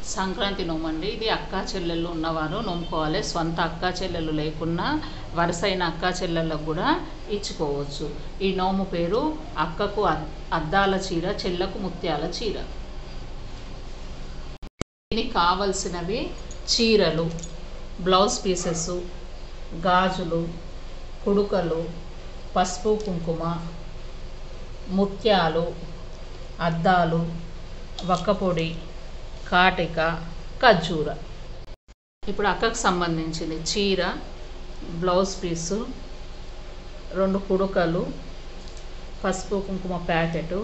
సంక్రాంతి నోము అండి. ఇది అక్కా చెల్లెళ్ళు ఉన్నవారు నోముకోవాలి. స్వంత అక్కా చెల్లెళ్ళు లేకున్నా వరుసైన అక్కా చెల్లెళ్ళకు కూడా ఇచ్చుకోవచ్చు. ఈ నోము పేరు అక్కకు అద్దాల చీర, చెల్లకు ముత్యాల చీర. దీనికి కావలసినవి చీరలు, బ్లౌజ్ పీసెస్, గాజులు, కుడుకలు, పసుపు కుంకుమ, ముత్యాలు, అద్దాలు, వక్కపొడి, కాటిక, ఖర్జూర. ఇప్పుడు అక్కకు సంబంధించింది చీర, బ్లౌజ్ పీసు, 2 కుడుకలు, పసుపు కుంకుమ ప్యాకెటు,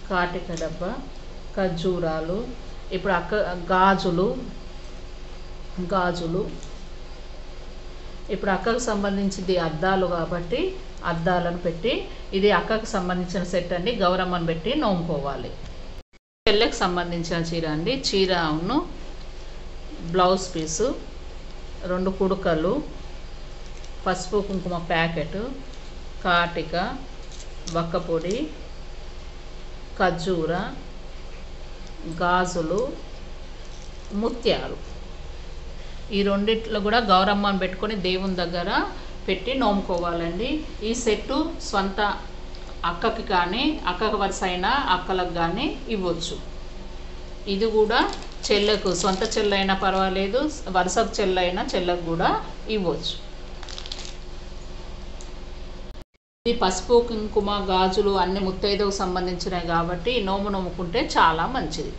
కాటిక డబ్బా, ఖర్జూరాలు. ఇప్పుడు గాజులు. ఇప్పుడు అక్కకు సంబంధించింది అద్దాలు కాబట్టి అద్దాలను పెట్టి, ఇది అక్కకు సంబంధించిన సెట్ అండి. గౌరమ్మను పెట్టి నోముకోవాలి. చెల్లెకి సంబంధించిన చీర అండి. చీరను, బ్లౌజ్ పీసు, 2 కుడుకలు, పసుపు కుంకుమ ప్యాకెట్, కాటిక, వక్కపొడి, ఖర్జూర, గాజులు, ముత్యాలు. ఈ రెండిట్లో కూడా గౌరమ్మను పెట్టుకొని దేవుని దగ్గర పెట్టి నోముకోవాలండి. ఈ సెట్టు స్వంత అక్కకి కానీ అక్కకు వరుస అయిన అక్కలకు కానీ ఇవ్వచ్చు. ఇది కూడా చెల్లకు, సొంత చెల్లైనా పర్వాలేదు, వరుసకు చెల్లైనా చెల్లకు కూడా ఇవ్వచ్చు. ఇది పసుపు కుంకుమ గాజులు అన్ని ముత్తైదుకు సంబంధించినవి కాబట్టి నోము నోముకుంటే చాలా మంచిది.